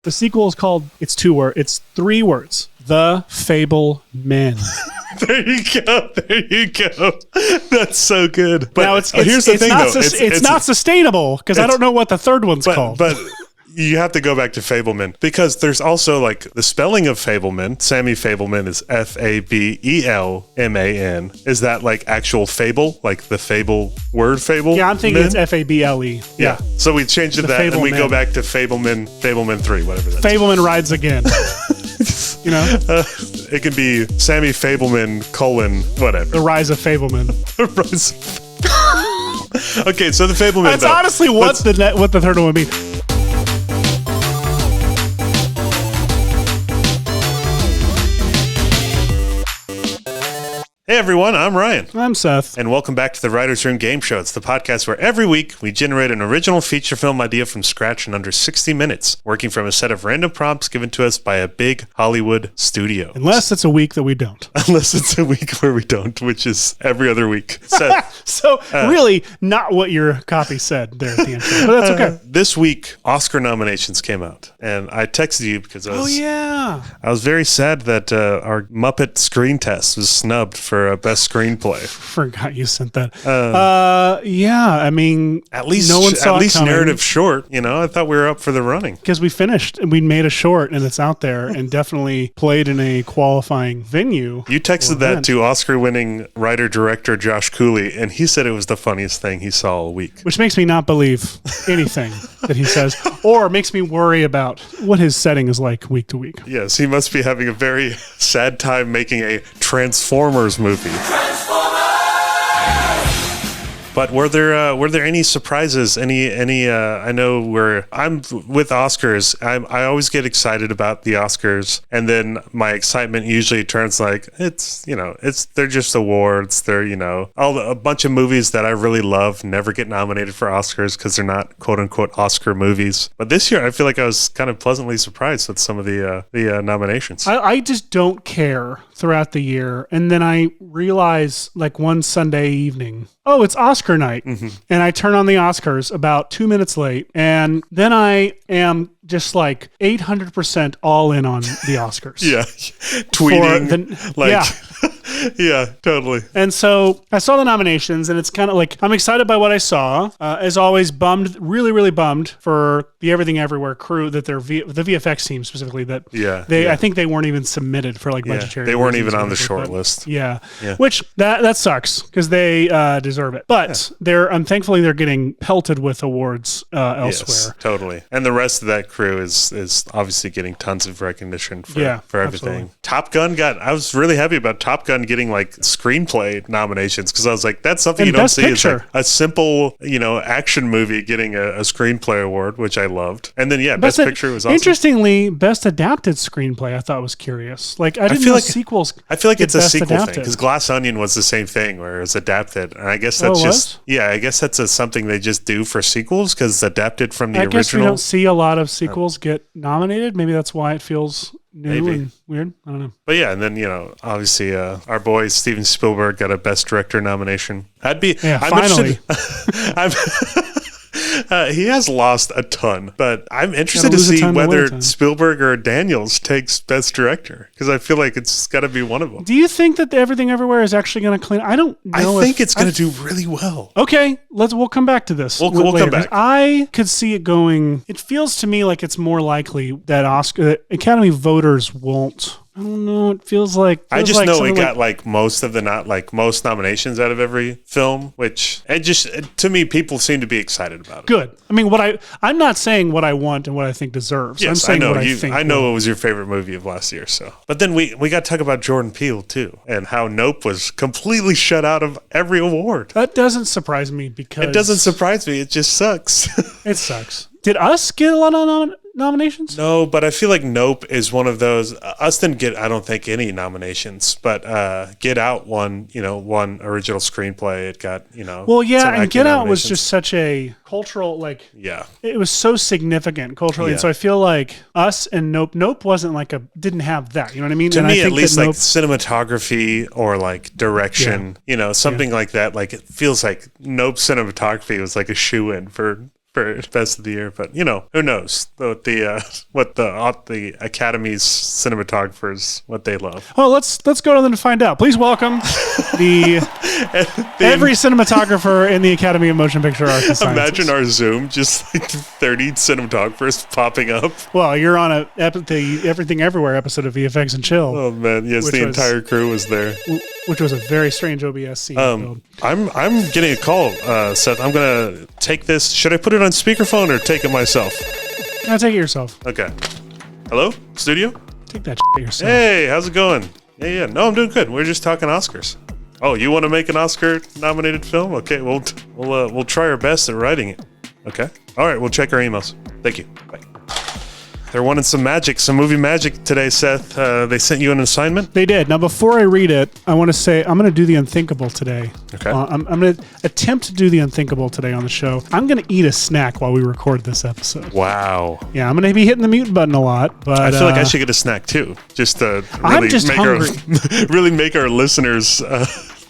The sequel is called, it's 3 words. The Fabelmans. There you go. That's so good. But now here's the thing, though. It's not sustainable because I don't know what the third one's called. But you have to go back to Fabelman because there's also like the spelling of Fabelman. Sammy Fabelman is Fabelman. Is that like actual fable, like the fable word fable? Yeah, I'm thinking it's Fable. Yeah. So we changed it to that, and we go back to Fabelman 3, whatever that is. Fabelman rides again. You know, it can be Sammy Fabelman : whatever. The Rise of Fabelman. Okay, so the Fabelman. That's honestly what the third one would be. Hey everyone, I'm Ryan. I'm Seth. And welcome back to the Writers' Room Game Show. It's the podcast where every week we generate an original feature film idea from scratch in under 60 minutes, working from a set of random prompts given to us by a big Hollywood studio. Unless it's a week that we don't. Unless it's a week where we don't, which is every other week. So really not what your copy said there at the intro, but that's okay. This week, Oscar nominations came out, and I texted you because I was very sad that our Muppet screen test was snubbed for best screenplay. Forgot you sent that. Yeah, I mean, at least no one saw at least coming. Narrative short. You know, I thought we were up for the running because we finished and we made a short and it's out there and definitely played in a qualifying venue. You texted that to Oscar-winning writer-director Josh Cooley, and he said it was the funniest thing he saw all week. Which makes me not believe anything that he says, or makes me worry about what his setting is like week to week. Yes, he must be having a very sad time making a Transformers movie. But were there any surprises? Any? I know I'm with Oscars. I always get excited about the Oscars, and then my excitement usually turns like they're just awards. They're a bunch of movies that I really love never get nominated for Oscars because they're not quote unquote Oscar movies. But this year I feel like I was kind of pleasantly surprised with some of the nominations. I just don't care throughout the year, and then I realize like one Sunday evening, oh, it's Oscar night. Mm-hmm. And I turn on the Oscars about 2 minutes late. And then I am just like 800% all in on the Oscars. Yeah. Tweeting. Yeah, totally. And so I saw the nominations and it's kind of like, I'm excited by what I saw. As always, really, really bummed for the Everything Everywhere crew that the VFX team specifically I think they weren't even submitted for like budgetary. They weren't even on the short list. Yeah. Which that sucks because they deserve it. But thankfully they're getting pelted with awards elsewhere. Yes, totally. And the rest of that crew is obviously getting tons of recognition for everything. Absolutely. I was really happy about Top Gun getting like screenplay nominations because I was like, that's something and you don't Best see Picture. is like a simple, action movie getting a screenplay award, which I loved. And then Best Picture was awesome. Interestingly, Best Adapted Screenplay I thought was curious. Like I didn't know sequels. I feel like it's a sequel adapted thing because Glass Onion was the same thing where it was adapted, and I guess that's I guess that's something they just do for sequels because it's adapted from the original. I guess we don't see a lot of sequels get nominated. Maybe that's why it feels new and weird. I don't know. But yeah, and then obviously our boy Steven Spielberg got a Best Director nomination. I'm finally. He has lost a ton, but I'm interested to see whether Spielberg or Daniels takes Best Director because I feel like it's got to be one of them. Do you think that Everything Everywhere is actually going to clean? I don't know. I think it's going to do really well. Okay, we'll come back to this. We'll come back. I could see it going. It feels to me like it's more likely that Academy voters won't. I don't know. It feels like I just know it got like most nominations out of every film, which to me people seem to be excited about it. Good. I mean, I'm not saying what I want and what I think deserves. Yes, I'm saying I know what I think. I know it was your favorite movie of last year. So, but then we got to talk about Jordan Peele too, and how Nope was completely shut out of every award. That doesn't surprise me because it doesn't surprise me. It just sucks. It sucks. Did Us get a lot of nominations? No, but I feel like Nope is one of those. Us didn't get, I don't think, any nominations, but Get Out won original screenplay. It got, Well, yeah, and Get Out was just such a cultural, it was so significant culturally. And so I feel like Us and Nope wasn't didn't have that. You know what I mean? To me, at least like cinematography or like direction, something like that. Like it feels like Nope cinematography was like a shoe-in for for best of the year. But who knows what the Academy's cinematographers what they love. Well, let's go to them to find out. Please welcome every cinematographer in the Academy of Motion Picture Arts and Sciences. Imagine our Zoom, just like 30 cinematographers popping up. Well, you're on the Everything Everywhere episode of VFX and Chill. Oh man, yes, the entire crew was there. Which was a very strange OBS scene. I'm getting a call, Seth. I'm gonna take this. Should I put it on speakerphone or take it myself? No, take it yourself. Okay. Hello, studio? Take that shit yourself. Hey, how's it going? Yeah. No, I'm doing good. We're just talking Oscars. Oh, you want to make an Oscar-nominated film? Okay, we'll try our best at writing it. Okay. All right, we'll check our emails. Thank you. Bye. They're wanting some movie magic today, Seth. They sent you an assignment? They did. Now, before I read it, I want to say I'm going to do the unthinkable today. Okay. I'm going to attempt to do the unthinkable today on the show. I'm going to eat a snack while we record this episode. Wow. Yeah, I'm going to be hitting the mute button a lot, but I feel like I should get a snack too, just to really make our listeners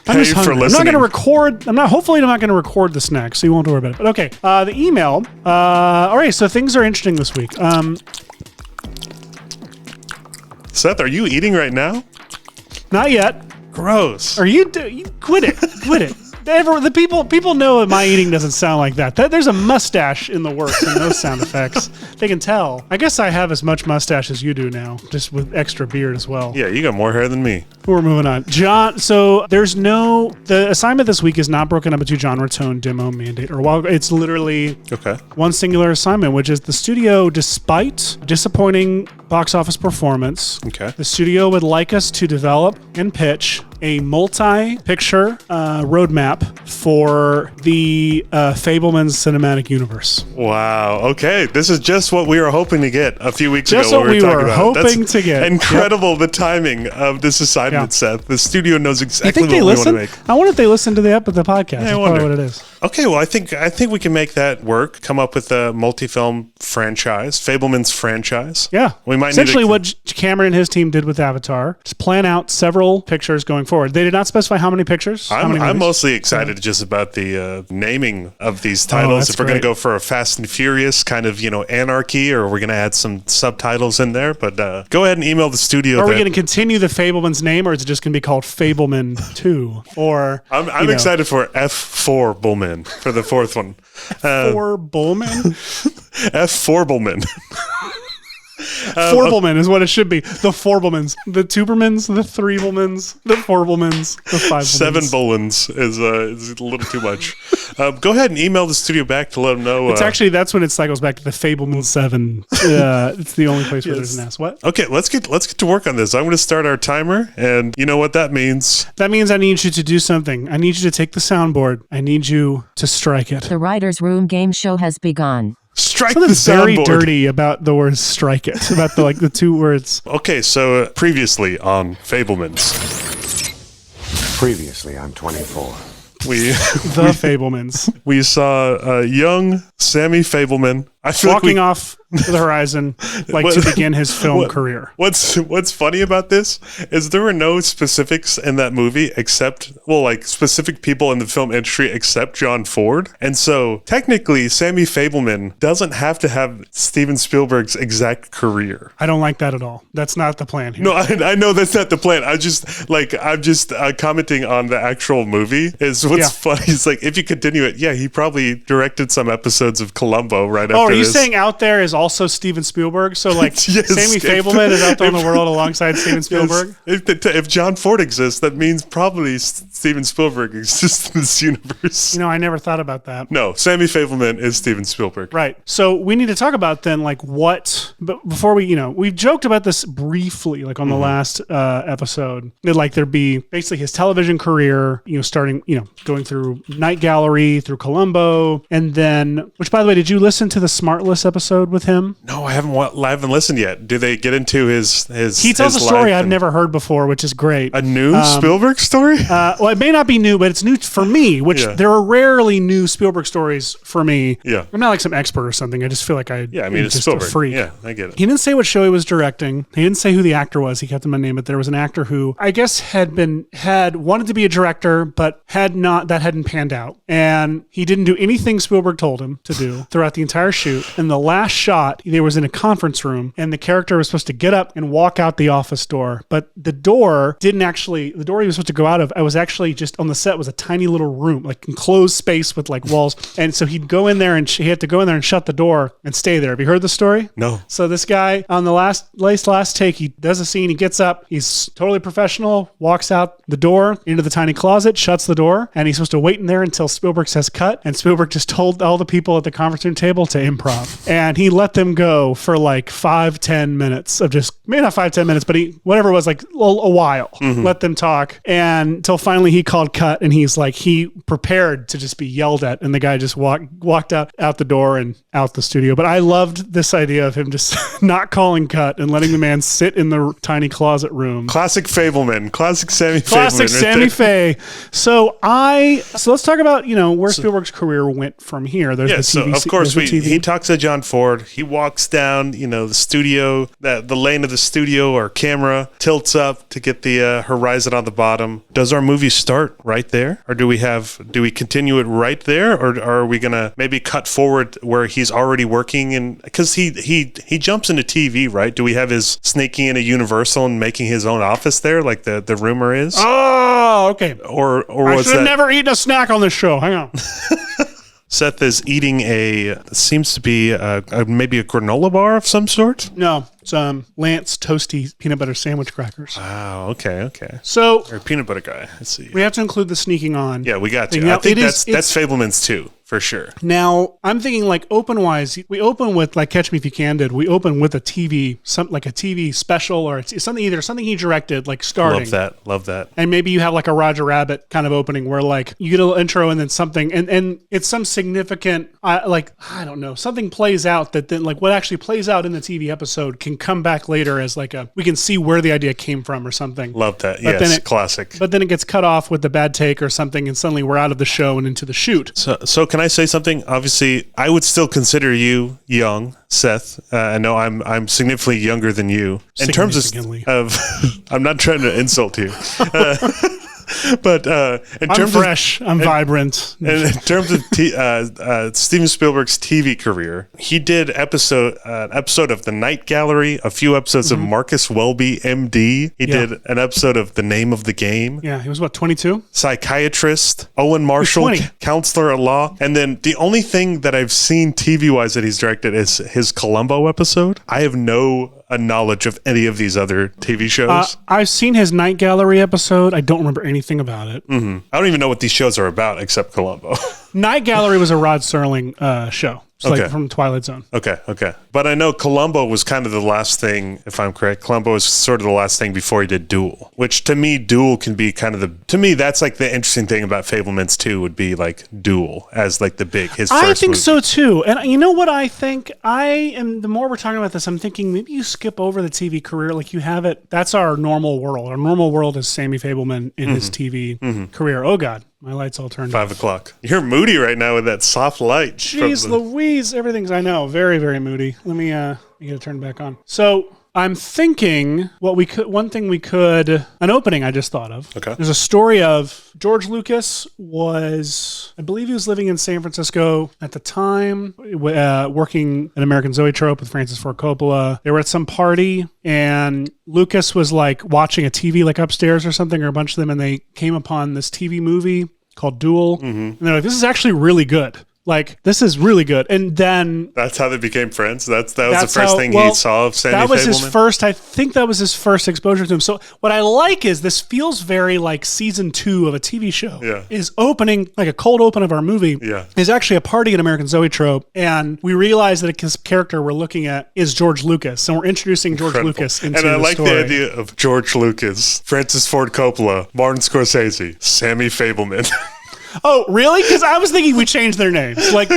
I'm just hungry. for listening. I'm not going to record. Hopefully, I'm not going to record the snack, so you won't worry about it. But okay, the email. All right, so things are interesting this week. Seth, are you eating right now? Not yet. Gross. Are you? Quit it. Quit it. The people know that my eating doesn't sound like that. There's a mustache in the works and those sound effects. They can tell. I guess I have as much mustache as you do now, just with extra beard as well. Yeah, you got more hair than me. We're moving on. John, so the assignment this week is not broken up into genre, tone, demo, mandate, or while it's literally one singular assignment, which is the studio, despite disappointing box office performance, the studio would like us to develop and pitch a multi-picture roadmap for the Fabelmans cinematic universe. Wow. Okay. This is just what we were hoping to get a few weeks ago. Just what we were hoping to get. Incredible, the timing of this assignment, Seth. The studio knows exactly what we want to make. I wonder if they listen to the podcast. Yeah, That's probably what it is. Okay, well, I think we can make that work. Come up with a multi-film franchise, Fabelmans franchise. Yeah, we might essentially what Cameron and his team did with Avatar. Just plan out several pictures going forward. They did not specify how many pictures. I'm mostly excited just about the naming of these titles. If we're going to go for a Fast and Furious kind of anarchy, or we're going to add some subtitles in there. But go ahead and email the studio. Are we going to continue the Fabelmans name, or is it just going to be called Fabelman 2? Or I'm excited for F4 Bullman for the fourth one. F4 Bullman? F4 Bullman. Forbelman is what it should be. The Forbelmans, the Tubermans, the Threebelmans, the Forbelmans, the Fivebelmans. 7 Bullens is a little too much. Go ahead and email the studio back to let them know. It's actually, that's when it cycles back to the Fabelman 7. It's the only place where there's an S. What? Okay, let's get to work on this. I'm going to start our timer, and you know what that means? That means I need you to do something. I need you to take the soundboard. I need you to strike it. The Writer's Room game show has begun. Strike Something the soundboard. Very dirty about the word strike it. About the two words. Okay, so previously on Fabelmans. Previously, I'm 24. The Fabelmans. We saw young Sammy Fabelman. Walking off the horizon, to begin his film career. What's funny about this is there were no specifics in that movie except, specific people in the film industry except John Ford. And so technically, Sammy Fabelman doesn't have to have Steven Spielberg's exact career. I don't like that at all. That's not the plan here. No, I know that's not the plan. I'm just commenting on the actual movie. Is what's funny is if you continue it, he probably directed some episodes of Columbo right after. Are you saying out there is also Steven Spielberg? So yes, Sammy Fabelman is out there in the world alongside Steven Spielberg? Yes. If John Ford exists, that means probably Steven Spielberg exists in this universe. I never thought about that. No, Sammy Fabelman is Steven Spielberg. Right. So we need to talk about then what, but before we've joked about this briefly, on the last episode, that there'd be basically his television career, starting, going through Night Gallery, through Columbo, and then, which by the way, did you listen to the Smartless episode with him? No, I haven't listened yet. Do they get into his He tells a story I've never heard before, which is great. A new Spielberg story? Well, it may not be new, but it's new for me, which there are rarely new Spielberg stories for me. Yeah. I'm not like some expert or something. I just feel like I'm it's just Spielberg. a freak. Yeah, I get it. He didn't say what show he was directing. He didn't say who the actor was. He kept him unnamed, but there was an actor who I guess had wanted to be a director, but hadn't panned out. And he didn't do anything Spielberg told him to do throughout the entire shoot. And the last shot, they was in a conference room, and the character was supposed to get up and walk out the office door. But the door he was supposed to go out of, I was actually just on the set was a tiny little room, like enclosed space with like walls. And so he'd go in there and he had to go in there and shut the door and stay there. Have you heard the story? No. So this guy on the last take, he does a scene, he gets up, he's totally professional, walks out the door into the tiny closet, shuts the door, and he's supposed to wait in there until Spielberg says cut. And Spielberg just told all the people at the conference room table to improv. And he let them go for like 5-10 minutes of just, maybe not 5-10 minutes, but whatever it was, like a while, let them talk. And until finally he called cut, and he prepared to just be yelled at. And the guy just walked out the door and out the studio. But I loved this idea of him just not calling cut and letting the man sit in the tiny closet room. Classic Fabelman. Classic Sammy Fabelman. Classic Sammy Faye. So let's talk about, where Spielberg's career went from here. There's the TV. So of course he talks to John Ford. He walks down, the studio, the lane of the studio or camera tilts up to get the horizon on the bottom. Does our movie start right there? Or do we continue it right there? Or are we going to maybe cut forward where he's already working in, because he jumps into TV, right? Do we have his sneaking into Universal and making his own office there, like the rumor is? Oh, okay. Or I was should have never eaten a snack on this show. Hang on. Seth is eating seems to be maybe a granola bar of some sort? No, it's Lance Toasty peanut butter sandwich crackers. Oh, okay. So you're a peanut butter guy. Let's see. We have to include the sneaking on. Yeah, we got to. Now, I think that's Fabelmans too, for sure. Now, I'm thinking like open-wise, we open with like Catch Me If You Can did. We open with a TV, like a TV special or something he directed, like starting. Love that. And maybe you have like a Roger Rabbit kind of opening where like you get a little intro and then something, and it's some significant, I don't know, something plays out that then like what actually plays out in the TV episode can come back later as like we can see where the idea came from or something. Love that. But yes, classic. But then it gets cut off with the bad take or something, and suddenly we're out of the show and into the shoot. So can I say something? Obviously, I would still consider you young, Seth. I know I'm significantly younger than you. In terms of I'm not trying to insult you. But in terms I'm fresh, I'm vibrant. And in terms of Steven Spielberg's TV career, he did an episode of The Night Gallery, a few episodes of Marcus Welby, MD. He did an episode of The Name of the Game. Yeah, he was 22? Psychiatrist, Owen Marshall, counselor at law. And then the only thing that I've seen TV-wise that he's directed is his Columbo episode. I have no knowledge of any of these other TV shows. I've seen his Night Gallery episode. I don't remember anything about it. I don't even know what these shows are about except Columbo. Night Gallery was a Rod Serling show. It's like from Twilight Zone. Okay. But I know Columbo was kind of the last thing, if I'm correct. Columbo was sort of the last thing before he did Duel, which to me, Duel can be kind of to me, that's like the interesting thing about Fabelmans 2 would be like Duel as like his first I think movie. so too. And you know what I think? The more we're talking about this, I'm thinking maybe you skip over the TV career. Like you have it. That's our normal world. Our normal world is Sammy Fabelman in his TV career. Oh God. My light's all turned 5 o'clock. You're moody right now with that soft light. Jeez Louise, everything's, I know, very, very moody. Let me get it turned back on. So I'm thinking an opening I just thought of. Okay. There's a story of George Lucas I believe he was living in San Francisco at the time, working an American Zoetrope with Francis Ford Coppola. They were at some party and Lucas was like watching a TV like upstairs or something, or a bunch of them, and they came upon this TV movie called Duel. And they're like, this is actually really good. Like, this is really good. And then that's how they became friends. That was the first thing he saw of Sammy Fabelman. That was his first, I think that was his first exposure to him. So what I like is this feels very like season 2 of a TV show. Yeah. Is opening, like a cold open of our movie, is actually a party at American Zoetrope. And we realize that his character we're looking at is George Lucas. And we're introducing George Lucas into the story. And I like the idea of George Lucas, Francis Ford Coppola, Martin Scorsese, Sammy Fabelman. Oh, really? Because I was thinking we changed their names. Like,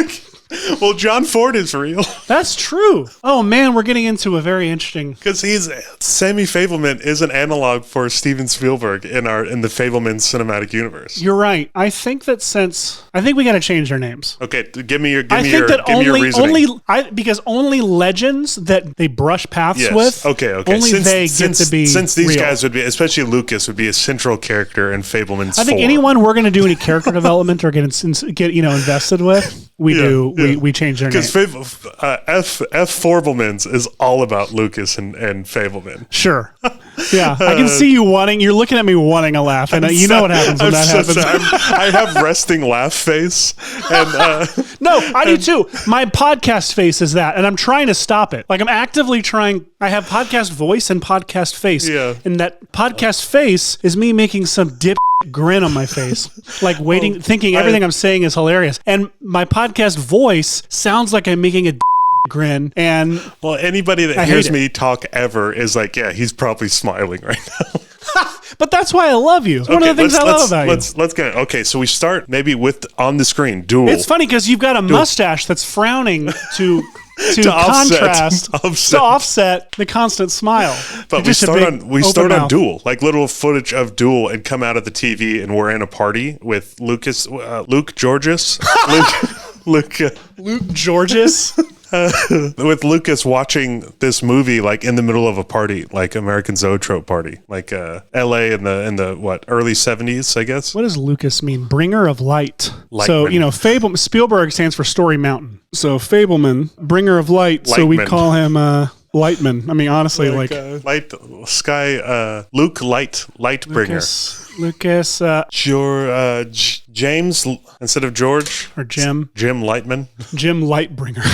Well, John Ford is real. That's true. Oh man, we're getting into a very interesting. Because Sammy Fabelman is an analog for Steven Spielberg in the Fabelmans cinematic universe. You're right. I think we got to change their names. Okay, give me your only reasoning. because only legends that they brush paths with. Okay. Only they get to be since these real. guys would be, especially Lucas, would be a central character in Fabelmans. I think 4. anyone we're going to do any character development or get invested with, we change their name. Because F. Fabelmans is all about Lucas and Fabelman. Sure. Yeah, I can see you wanting. You're looking at me wanting a laugh, and you know what happens when that happens. I have resting laugh face, and no, I do too. My podcast face is that, and I'm trying to stop it. Like I'm actively trying. I have podcast voice and podcast face, and that podcast face is me making some dip grin on my face, like waiting, thinking everything I'm saying is hilarious, and my podcast voice sounds like I'm making a grin. And well, anybody that hears me talk ever is like, yeah, he's probably smiling right now. But that's why I love you. It's one of the things I love about you. Let's get it. Okay, so we start maybe with on the screen duel. It's funny because you've got a mustache that's frowning to offset the constant smile. But we start on Duel, like little footage of Duel, and come out of the TV, and we're in a party with Luke Georges, Luke Georges. With Lucas watching this movie like in the middle of a party, like American Zoetrope party, like LA in the early 70s, I guess. What does Lucas mean? Bringer of light. Lightman. So, Spielberg stands for Story Mountain. So Fabelman, bringer of light. So we call him Lightman. I mean, honestly, light sky, Luke Lightbringer. Lucas, James instead of George or Jim Lightman. Jim Lightbringer.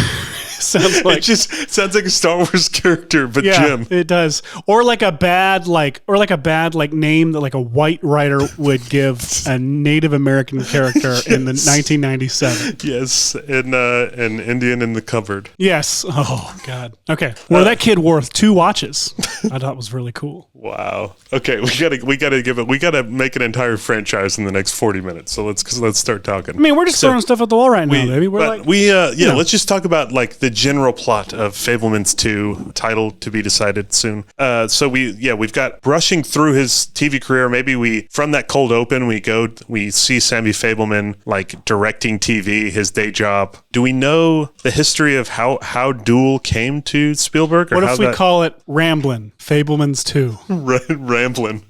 Sounds like sounds like a Star Wars character, but Jim. It does. Or like a bad name that like a white writer would give a Native American character in the 1997. Yes, an Indian in the cupboard. Yes. Oh God. Okay. Well, that kid wore 2 watches. I thought was really cool. Wow. Okay, we gotta make an entire franchise in the next 40 minutes. So let's start talking. I mean, we're just throwing stuff at the wall right now, baby. Let's just talk about like the general plot of Fabelmans 2, title to be decided soon. So we've got brushing through his TV career. Maybe from that cold open, we see Sammy Fabelman like directing TV, his day job. Do we know the history of how Duel came to Spielberg? Or what if we call it Ramblin'? Fabelmans 2. Ramblin'.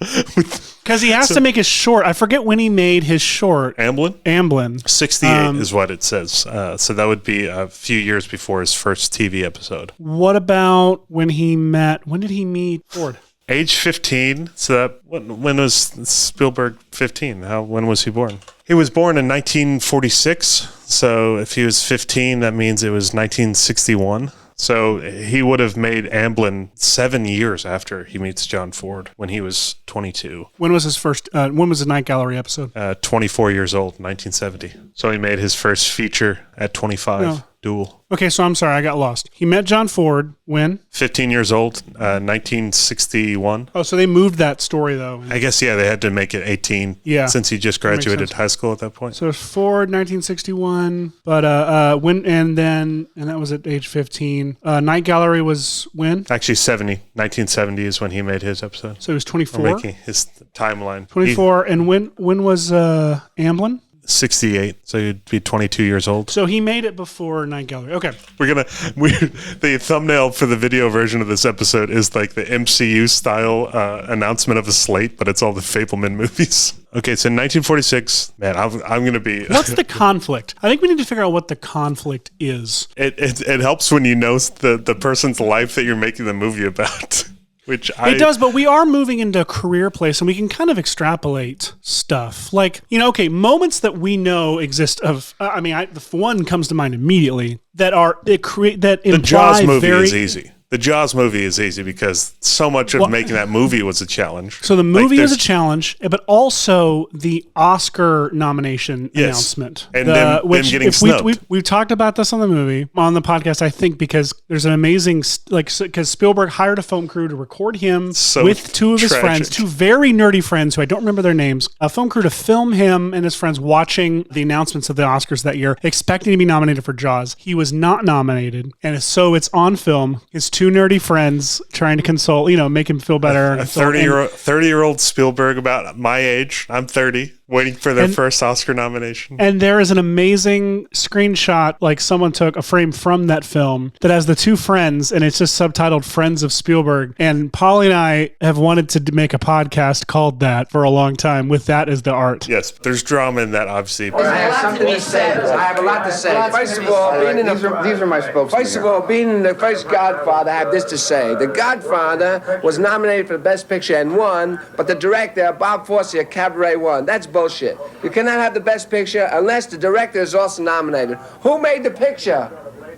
Because he has to make his short. I forget when he made his short. Amblin. 68 is what it says. So that would be a few years before his first TV episode. What about when did he meet Ford? Age 15. So when was Spielberg 15? When was he born? He was born in 1946. So if he was 15, that means it was 1961. So he would have made Amblin 7 years after he meets John Ford when he was 22. When was the Night Gallery episode? 24 years old, 1970. So he made his first feature at 25. No. Duel. Okay, so I'm sorry, I got lost. He met John Ford when? 15 years old, 1961. Oh, so they moved that story, though. I guess, they had to make it 18 since he just graduated high school at that point. So Ford, 1961, but and that was at age 15. Night Gallery was when? Actually, 1970 is when he made his episode. So he was 24? Making his timeline. 24, and when was Amblin? 68, so he'd be 22 years old. So he made it before Night Gallery. Okay. The thumbnail for the video version of this episode is like the MCU style announcement of a slate, but it's all the Fabelman movies. Okay, so 1946, man, I'm going to be... What's the conflict? I think we need to figure out what the conflict is. It helps when you know the person's life that you're making the movie about. It does, but we are moving into a career place, and we can kind of extrapolate stuff. Like, moments that we know exist the one comes to mind immediately that imply the Jaws movie is easy. The Jaws movie is easy because so much of making that movie was a challenge. So the movie is a challenge, but also the Oscar nomination announcement. And them getting snubbed. We've talked about this on the podcast, I think, because there's an amazing, because Spielberg hired a film crew to record him with two of his friends, two very nerdy friends who I don't remember their names, a film crew to film him and his friends watching the announcements of the Oscars that year, expecting to be nominated for Jaws. He was not nominated, and so it's on film. His two nerdy friends trying to console, make him feel better. A 30-year-old Spielberg about my age. I'm 30. Waiting for their first Oscar nomination. And there is an amazing screenshot, like someone took a frame from that film that has the two friends, and it's just subtitled Friends of Spielberg. And Polly and I have wanted to make a podcast called that for a long time, with that as the art. Yes, there's drama in that, obviously. I have something to say. I have a lot to say. First of all, these are my spokesmen. First of all, being the first Godfather, I have this to say. The Godfather was nominated for the Best Picture and won, but the director, Bob Fosse of Cabaret, won. That's bullshit. You cannot have the Best Picture unless the director is also nominated. Who made the picture?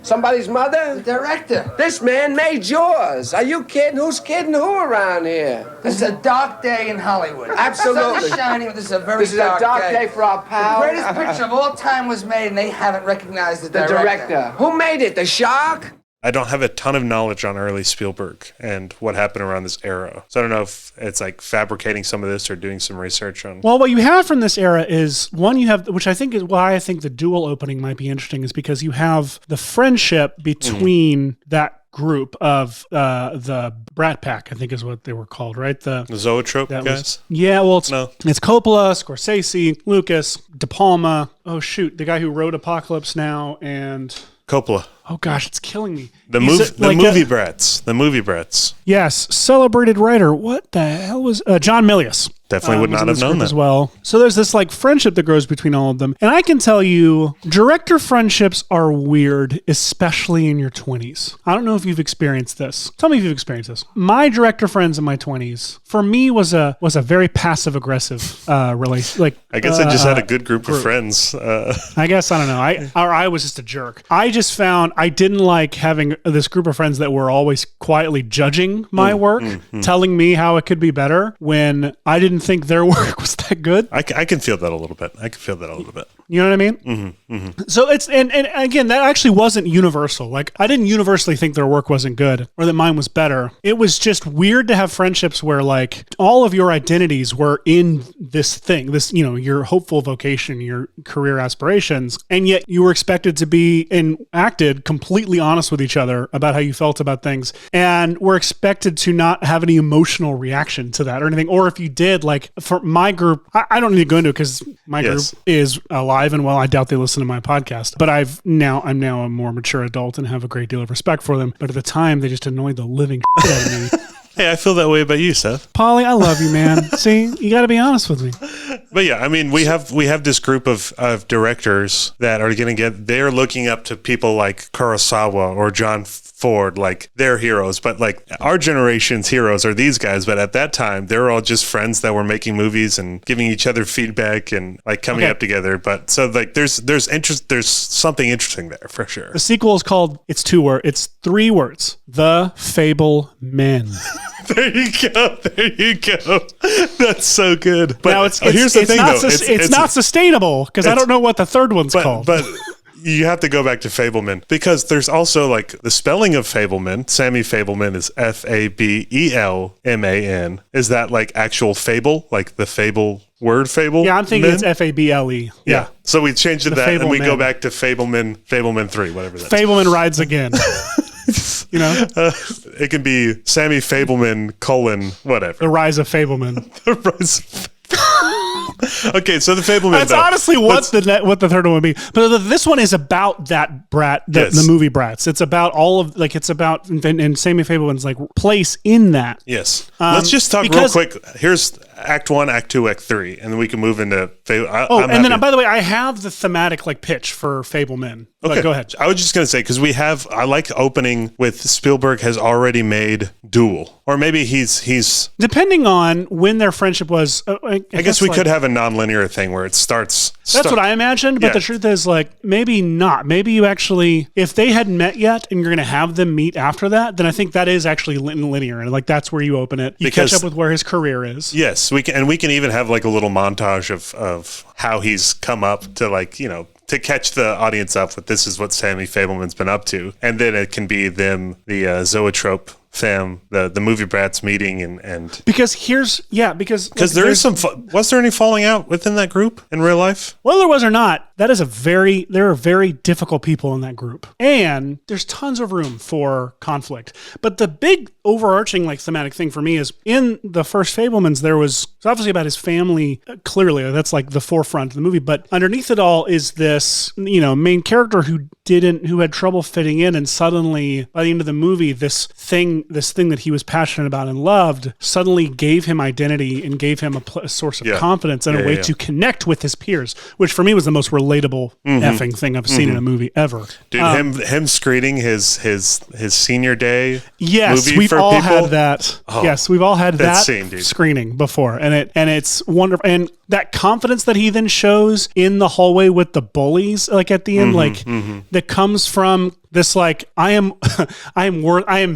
Somebody's mother? The director. This man made yours. Are you kidding? Who's kidding who around here? This is a dark day in Hollywood. Absolutely. The sun is shining, but this is a very dark day for our pal. The greatest picture of all time was made, and they haven't recognized the director. Who made it? The shark? I don't have a ton of knowledge on early Spielberg and what happened around this era. So I don't know if it's like fabricating some of this or doing some research on. Well, what you have from this era is one you have, which I think is why I think the dual opening might be interesting, is because you have the friendship between that group of the Brat Pack, I think is what they were called, right? The Zoetrope guys? It's Coppola, Scorsese, Lucas, De Palma. Oh, shoot. The guy who wrote Apocalypse Now and... Coppola. Oh gosh, it's killing me. The movie brats. The movie brats. Yes, celebrated writer. What the hell was John Milius? Definitely would not have known that as well. So there's this like friendship that grows between all of them, and I can tell you, director friendships are weird, especially in your 20s. I don't know if you've experienced this. Tell me if you've experienced this. My director friends in my 20s, for me, was a very passive aggressive relation. Like I guess I just had a good group of friends. I guess I don't know. I was just a jerk. I just found I didn't like having this group of friends that were always quietly judging my work, telling me how it could be better when I didn't think their work was that good. I can feel that a little bit. You know what I mean? So it's, and again, that actually wasn't universal. Like, I didn't universally think their work wasn't good or that mine was better. It was just weird to have friendships where like all of your identities were in this thing, this, your hopeful vocation, your career aspirations. And yet you were expected to be and acted completely honest with each other about how you felt about things. And were expected to not have any emotional reaction to that or anything. Or if you did, like for my group, I don't need to go into it because my group is alive and well. I doubt they listen to my podcast, but I'm now a more mature adult and have a great deal of respect for them. But at the time, they just annoyed the living shit out of me. Hey, I feel that way about you, Seth. Polly, I love you, man. See, you got to be honest with me. But yeah, I mean, we have this group of directors that are going to they're looking up to people like Kurosawa or John Ford, like they're heroes. But like our generation's heroes are these guys. But at that time, they were all just friends that were making movies and giving each other feedback and like coming up together. But so like there's something interesting there for sure. The sequel is called, it's 3 words, The Fabelmen. There you go. That's so good. But now here's the thing, though. It's not sustainable because I don't know what the third one's called. But you have to go back to Fabelman because there's also like the spelling of Fabelman. Sammy Fabelman is Fabelman. Is that like actual fable, like the fable word fable? Yeah, I'm thinking it's Fable. Yeah. So we changed it that and we go back to Fabelman 3, whatever that is. Fabelman rides again. It can be Sammy Fabelman : whatever. The Rise of Fabelman. The Rise of Okay, so the Fabelman. That's honestly what the third one would be. But this one is about that brat, the movie Brats. It's about all of it's about and Sammy Fabelman's like place in that. Yes. Let's just talk real quick. Here's Act 1, Act 2, Act 3, and then we can move into. By the way, I have the thematic pitch for Fabelman. Okay, go ahead. I was just gonna say because I like opening with Spielberg has already made Duel, or maybe he's depending on when their friendship was. I guess we could have a non-linear thing where it starts. That's what I imagined, but the truth is, maybe not. Maybe you actually, if they hadn't met yet, and you're gonna have them meet after that, then I think that is actually linear, and that's where you open it. You catch up with where his career is. Yes, we can even have a little montage of how he's come up to to catch the audience up with this is what Sammy Fabelman's been up to. And then it can be them, the Zoetrope fam, the movie brats meeting and because there is was there any falling out within that group in real life? Whether there was or not, there are very difficult people in that group. And there's tons of room for conflict. But the big overarching thematic thing for me is in the first Fabelmans, it's obviously about his family. Clearly, that's the forefront of the movie. But underneath it all is this, main character who had trouble fitting in, and suddenly by the end of the movie, this thing that he was passionate about and loved suddenly gave him identity and gave him a source of confidence and a way to connect with his peers, which for me was the most relatable effing thing I've seen in a movie ever. Dude, him screening his senior day. Yes, movie we've for all people. had that. Oh, yes, we've all had that scene, screening before, and it's wonderful. And that confidence that he then shows in the hallway with the bullies, at the end, that comes from this, I am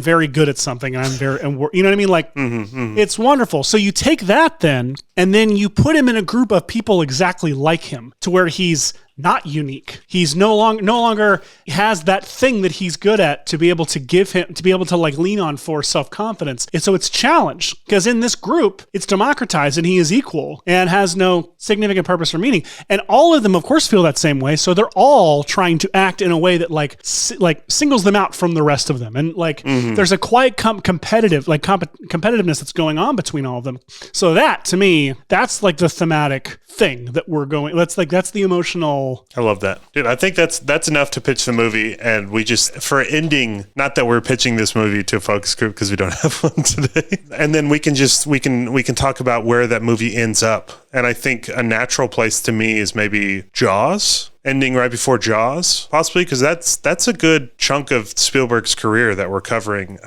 very good at something. You know what I mean? It's wonderful. So you take that then, and then you put him in a group of people exactly like him, to where he's not unique. He's no longer has that thing that he's good at to be able to lean on for self-confidence. And so it's challenged because in this group, it's democratized and he is equal and has no significant purpose or meaning. And all of them, of course, feel that same way. So they're all trying to act in a way that singles them out from the rest of them. And there's a quiet competitiveness that's going on between all of them. So that, to me, that's the thematic thing that we're going. That's the emotional. I love that, dude. I think that's enough to pitch the movie, and we just for ending. Not that we're pitching this movie to a focus group because we don't have one today. And then we can talk about where that movie ends up. And I think a natural place to me is maybe Jaws. Ending right before Jaws, possibly, because that's a good chunk of Spielberg's career that we're covering.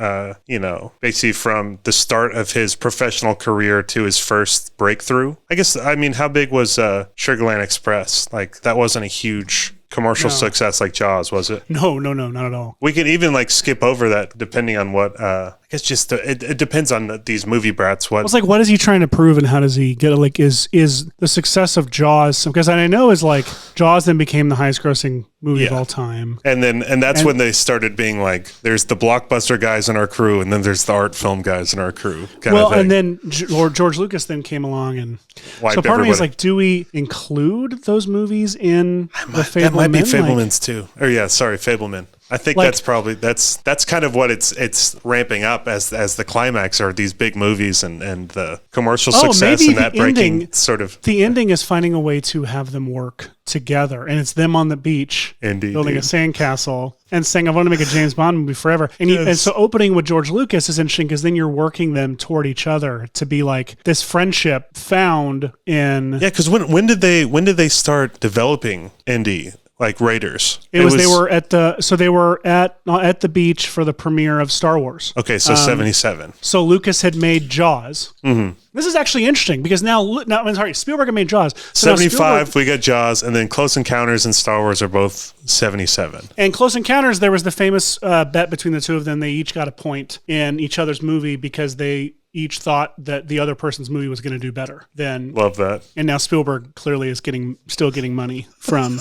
Basically from the start of his professional career to his first breakthrough. How big was Sugarland Express? That wasn't a huge commercial success like Jaws, was it? No, not at all. We can even like skip over that depending on what I guess just it depends on these movie brats. What what is he trying to prove, and how does he get it? Like, is the success of Jaws? Because I know is like Jaws then became the highest grossing movie of all time, and that's when they started being like, there's the blockbuster guys in our crew, and then there's the art film guys in our crew. And then George Lucas then came along, and so part of me is like, do we include those movies in the Fabelmans? That might be Fabelmans too. Or Fabelman. I think that's probably that's kind of what it's ramping up as the climax are these big movies and the commercial success and that breaking sort of. The ending is finding a way to have them work together, and it's them on the beach building a sandcastle and saying, "I want to make a James Bond movie forever." And so opening with George Lucas is interesting because then you're working them toward each other to be like this friendship found in. Yeah, because when did they start developing Indy? Like Raiders. They were at the beach for the premiere of Star Wars. Okay, so 77. So Lucas had made Jaws. Mm-hmm. This is actually interesting because Spielberg had made Jaws. So 75, we got Jaws, and then Close Encounters and Star Wars are both 77. And Close Encounters, there was the famous bet between the two of them. They each got a point in each other's movie because they each thought that the other person's movie was going to do better than. Love that. And now Spielberg clearly is still getting money from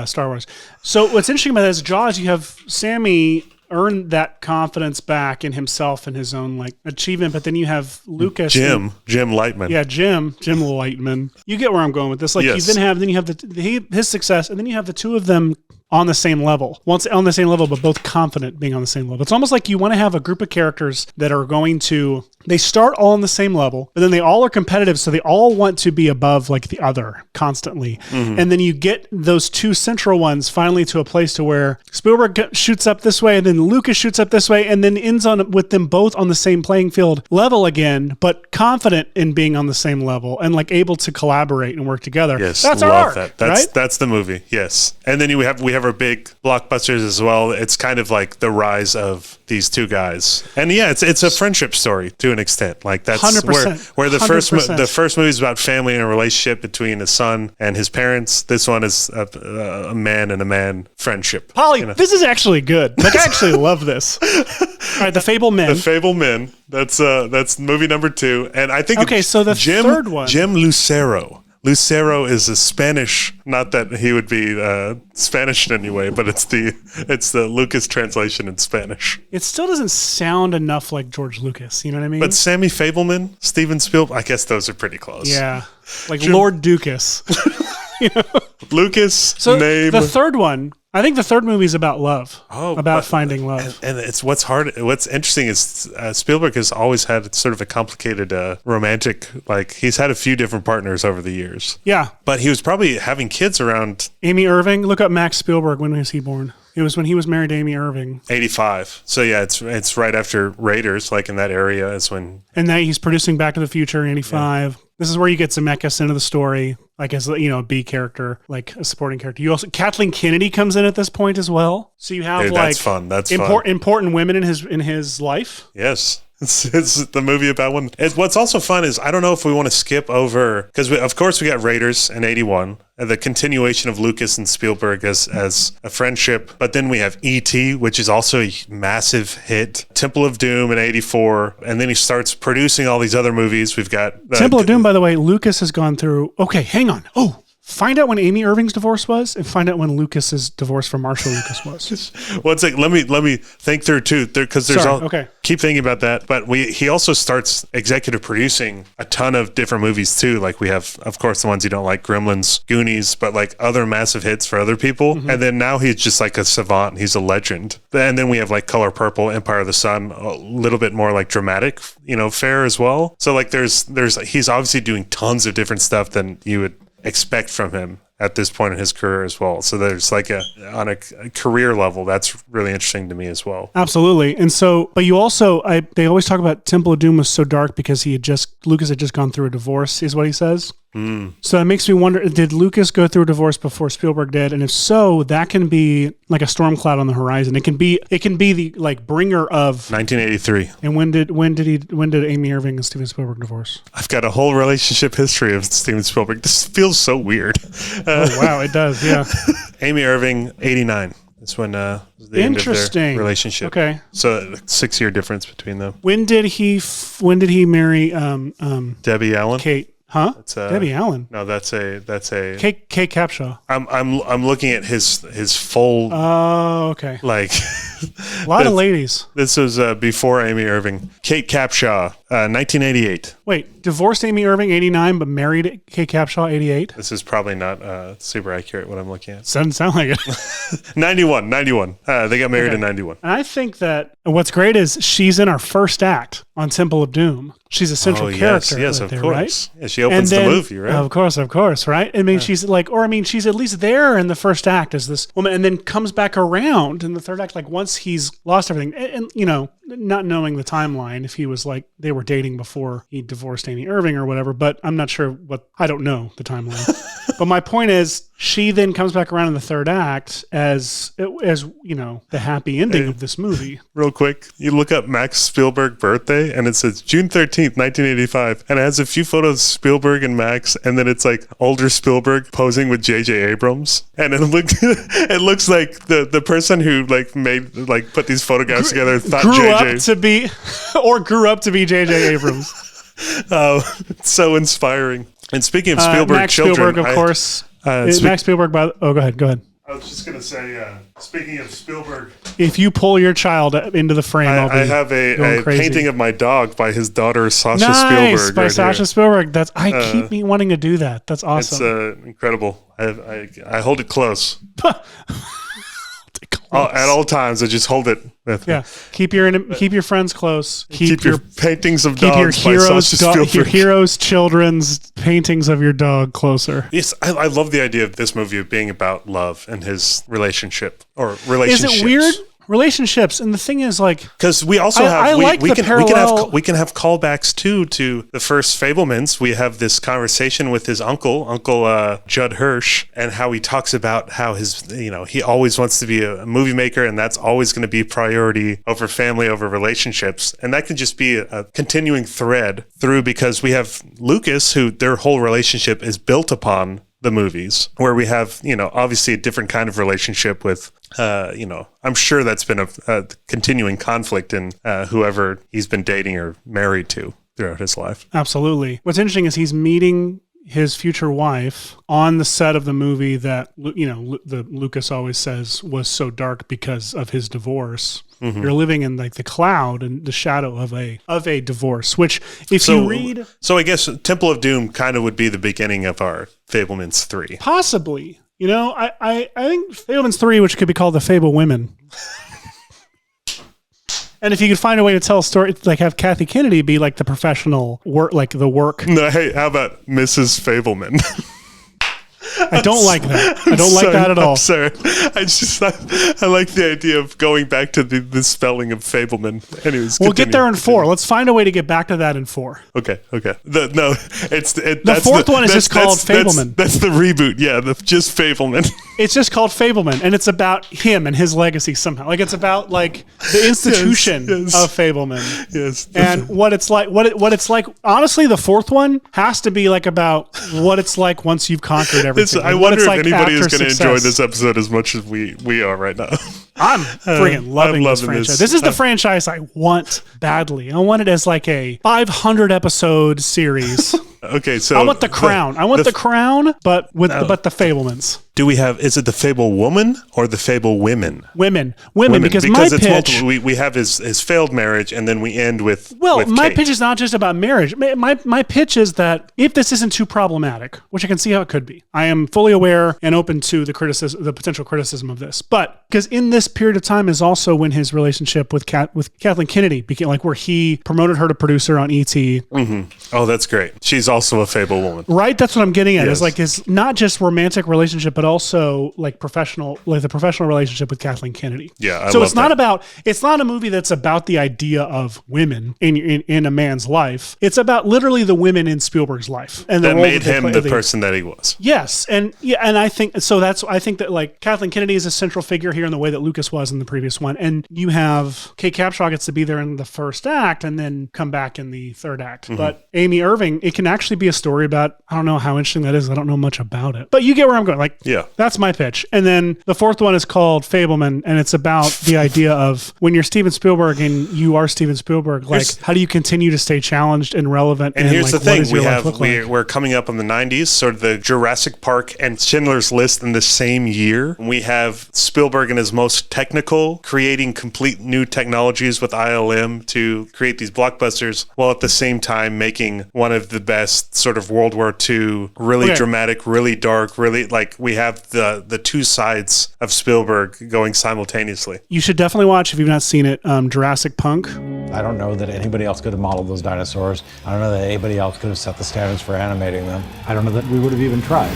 Star Wars. So what's interesting about that is Jaws, you have Sammy earn that confidence back in himself and his own like achievement, but then you have Lucas, Jim Lightman. Yeah, Jim Lightman. You get where I'm going with this. Like yes. you then you have his success, and then you have the two of them on the same level. Once on the same level, but both confident being on the same level. It's almost like you want to have a group of characters that are going to They start all on the same level, but then they all are competitive, so they all want to be above like the other constantly. And then you get those two central ones finally to a place to where Spielberg shoots up this way, and then Lucas shoots up this way, and then ends on with them both on the same playing field level again, but confident in being on the same level and like able to collaborate and work together. Yes, that's our love arc, that. right? That's the movie. Yes, and then we have our big blockbusters as well. It's kind of like the rise of these two guys, and yeah, it's a friendship story to an extent. Like that's 100%, where the 100%. the first movie is about family and a relationship between a son and his parents. This one is a man and a man friendship. Polly, this is actually good. Like I actually love this. All right, The Fabelmans. The Fabelmen. That's movie number 2, and I think So the third one, Jim Lucero. Lucero is a Spanish, not that he would be Spanish in any way, but it's the Lucas translation in Spanish. it still doesn't sound enough like George Lucas. You know what I mean? But Sammy Fabelman, Steven Spielberg, I guess those are pretty close. yeah, like Lord Dukas. Lucas, So name. the third one, I think the third movie is about love. About finding love. And it's what's interesting is Spielberg has always had sort of a complicated romantic, like he's had a few different partners over the years. Yeah. But he was probably having kids around Amy Irving. Look up Max Spielberg. When was he born? It was when he was married to Amy Irving. 85. So yeah, it's right after Raiders, like in that area is when. And then he's producing Back to the Future in 85. Yeah. This is where you get Zemeckis into the story, like as a B character, like a supporting character. You also Kathleen Kennedy comes in at this point as well. So you have that's fun. That's fun. Important women in his life. Yes. It's the movie about women. What's also fun is I don't know if we want to skip over because of course we got Raiders in 81 and the continuation of Lucas and Spielberg as a friendship, but then we have E.T., which is also a massive hit. Temple of Doom in 84, and then he starts producing all these other movies. We've got Temple of Doom. By the way, Lucas has gone through. Okay, hang on. Oh. Find out when Amy Irving's divorce was, and find out when Lucas's divorce from Marshall Lucas was. Well, it's like let me think through too, because there's okay. Keep thinking about that. But he also starts executive producing a ton of different movies too. Like we have, of course, the ones you don't like, Gremlins, Goonies, but like other massive hits for other people. Mm-hmm. And then now he's just like a savant. He's a legend. And then we have like Color Purple, Empire of the Sun, a little bit more like dramatic, fare as well. So like there's he's obviously doing tons of different stuff than you would expect from him at this point in his career as well. So there's like on a career level, that's really interesting to me as well. Absolutely. And so, but you also, they always talk about Temple of Doom was so dark because Lucas had just gone through a divorce, is what he says. So it makes me wonder, did Lucas go through a divorce before Spielberg did? And if so, that can be like a storm cloud on the horizon. It can be the like bringer of 1983. And when did Amy Irving and Steven Spielberg divorce? I've got a whole relationship history of Steven Spielberg. This feels so weird. Oh wow, it does. Yeah. Amy Irving, 89. That's when the end of their relationship. Okay. So 6-year difference between them. When did he marry Debbie Allen? Kate. Huh? Debbie Allen. No, that's a Kate Capshaw. I'm looking at his full. Oh, okay. Like a lot of ladies. This was before Amy Irving. Kate Capshaw, 1988. Wait, divorced Amy Irving 89, but married Kate Capshaw 88. This is probably not super accurate. What I'm looking at doesn't sound like it. 91. They got married in 91. And I think that what's great is she's in our first act on Temple of Doom. She's a central character. Yes, of course. Right? Yeah, she opens the movie, right? Of course, right? I mean, she's she's at least there in the first act as this woman, and then comes back around in the third act, like once he's lost everything, and not knowing the timeline, if he was like they were dating before he divorced Amy Irving or whatever, but I'm not sure I don't know the timeline. But my point is, she then comes back around in the third act as the happy ending of this movie. Real quick, you look up Max Spielberg birthday, and it says June 13th, 1985, and it has a few photos of Spielberg and Max, and then it's like older Spielberg posing with J.J. Abrams, and it looks like the person who put these photographs together thought grew up to be J.J. Abrams. Oh, so inspiring. And speaking of Spielberg, Max Spielberg, of course. Max Spielberg. Go ahead. I was just going to say, speaking of Spielberg, if you pull your child into the frame, I have a painting of my dog by his daughter Sasha Spielberg. By Sasha Spielberg. Keep me wanting to do that. That's awesome. It's incredible. I hold it close. At all times, I just hold it with me. Yeah, keep your friends close. Keep your paintings of keep dogs your heroes' children's paintings of your dog closer. Yes, I love the idea of this movie of being about love and his relationship or relationships. Is it weird? Relationships, and the thing is, like, because we also have we can have callbacks too to the first Fabelmans. We have this conversation with his uncle Judd Hirsch, and how he talks about how he always wants to be a movie maker, and that's always going to be priority over family, over relationships, and that can just be a continuing thread through, because we have Lucas, who their whole relationship is built upon the movies, where we have, obviously a different kind of relationship with, I'm sure that's been a continuing conflict in whoever he's been dating or married to throughout his life. Absolutely. What's interesting is he's meeting his future wife on the set of the movie that, the Lucas always says was so dark because of his divorce. Mm-hmm. You're living in like the cloud and the shadow of a divorce, which you read. So I guess Temple of Doom kind of would be the beginning of our Fabelmans 3. Possibly. I think Fabelmans 3, which could be called the Fable Women. And if you could find a way to tell a story, like have Kathy Kennedy be like the professional work, like the work. No, hey, how about Mrs. Fabelman? I don't like that. I don't like that at all. I'm sorry. I like the idea of going back to the spelling of Fabelman. Anyways, we'll get there in 4. Let's find a way to get back to that in 4. Okay. The fourth one is just called Fabelman. That's the reboot. Yeah, just Fabelman. It's just called Fabelman, and it's about him and his legacy somehow. Like it's about like the institution of Fabelman. Yes. And what it's like. What it's like. Honestly, the 4th one has to be like about what it's like once you've conquered everything. I wonder if anybody is going to enjoy this episode as much as we are right now. I'm freaking loving this franchise. This is the franchise I want badly. I want it as like a 500 episode series. Okay, so I want the crown. I want the crown, but the Fabelmans. Do we have? Is it the Fable Woman or the Fable Women? Women. Because my it's pitch. Multiple. We have his failed marriage, and then we end with. Well, my Kate. pitch is not just about marriage. My pitch is that if this isn't too problematic, which I can see how it could be, I am fully aware and open to the potential criticism of this. But because in this period of time is also when his relationship with Kathleen Kennedy became like where he promoted her to producer on E.T. Mm-hmm. Oh, that's great. She's also a Fable woman, right? That's what I'm getting at. Yes. Is like his not just romantic relationship, but also like professional, like the professional relationship with Kathleen Kennedy. Yeah, so it's not a movie that's about the idea of women in a man's life. It's about literally the women in Spielberg's life and that made him the person that he was. Yes, and I think so. I think that like Kathleen Kennedy is a central figure here in the way that Lucas was in the previous one, and you have Kate Capshaw gets to be there in the first act and then come back in the third act. Mm-hmm. But Amy Irving, it can actually be a story about, I don't know how interesting that is. I don't know much about it, but you get where I'm going. Like, yeah, that's my pitch. And then the 4th one is called Fabelman, and it's about the idea of when you're Steven Spielberg and you are Steven Spielberg, like how do you continue to stay challenged and relevant? And here's like, the thing: we're coming up on the 90s, sort of the Jurassic Park and Schindler's List in the same year. We have Spielberg in his most technical, creating complete new technologies with ILM to create these blockbusters, while at the same time making one of the best sort of World War II, really dramatic, really dark, really like we have the two sides of Spielberg going simultaneously. You should definitely watch, if you've not seen it, Jurassic Punk. I don't know that anybody else could have modeled those dinosaurs. I don't know that anybody else could have set the standards for animating them. I don't know that we would have even tried.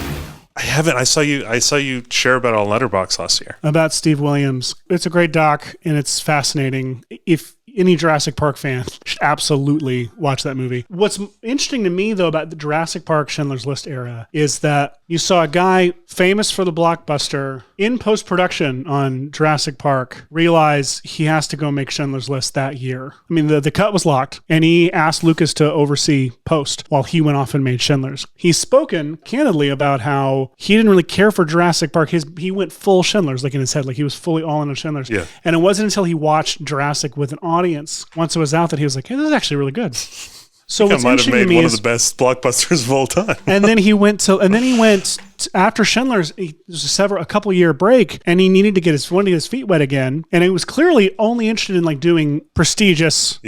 I haven't. I saw you share about it on Letterboxd last year. About Steve Williams. It's a great doc and it's fascinating. If any Jurassic Park fan should absolutely watch that movie. What's interesting to me, though, about the Jurassic Park Schindler's List era is that you saw a guy famous for the blockbuster in post-production on Jurassic Park realize he has to go make Schindler's List that year. I mean, the cut was locked, and he asked Lucas to oversee post while he went off and made Schindler's. He's spoken candidly about how he didn't really care for Jurassic Park. He went full Schindler's, like in his head, like he was fully all in on Schindler's. Yeah. And it wasn't until he watched Jurassic with an audience, once it was out, that he was like, hey, this is actually really good. So It what's might have interesting to made me one is, of the best blockbusters of all time. and then he went after Schindler's. There's a couple year break, and he needed to get his feet wet again. And he was clearly only interested in like doing prestigious,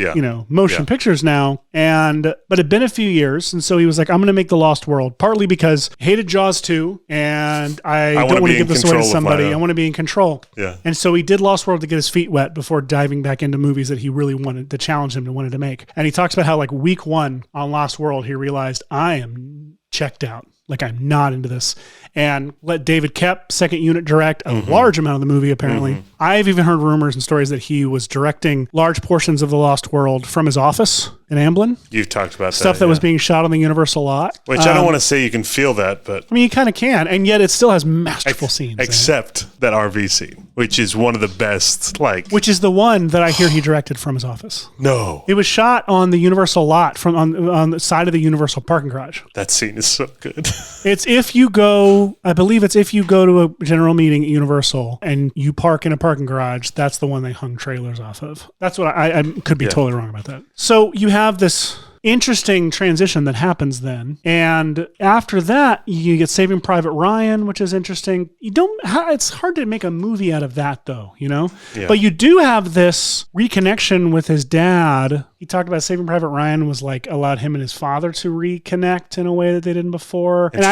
motion pictures now. But it'd been a few years, and so he was like, "I'm going to make The Lost World." Partly because I hated Jaws 2, and I don't want to give this away to somebody. I want to be in control. Yeah. And so he did Lost World to get his feet wet before diving back into movies that he really wanted to challenge him and wanted to make. And he talks about how like week 1 on Lost World, he realized I am checked out. Like I'm not into this, and let David Koepp, second unit, direct a large amount of the movie. Apparently, I've even heard rumors and stories that he was directing large portions of The Lost World from his office in Amblin. You've talked about stuff that was being shot on the Universal lot. Which I don't want to say you can feel that, but I mean you kind of can, and yet it still has masterful scenes. Except that RV scene, which is one of the best. Which is the one that I hear he directed from his office. No, it was shot on the Universal lot on the side of the Universal parking garage. That scene is so good. It's if you go to a general meeting at Universal and you park in a parking garage, that's the one they hung trailers off of. That's what I could be totally wrong about that. So you have this interesting transition that happens then. And after that, you get Saving Private Ryan, which is interesting. It's hard to make a movie out of that though, Yeah. But you do have this reconnection with his dad. He talked about Saving Private Ryan was like allowed him and his father to reconnect in a way that they didn't before. And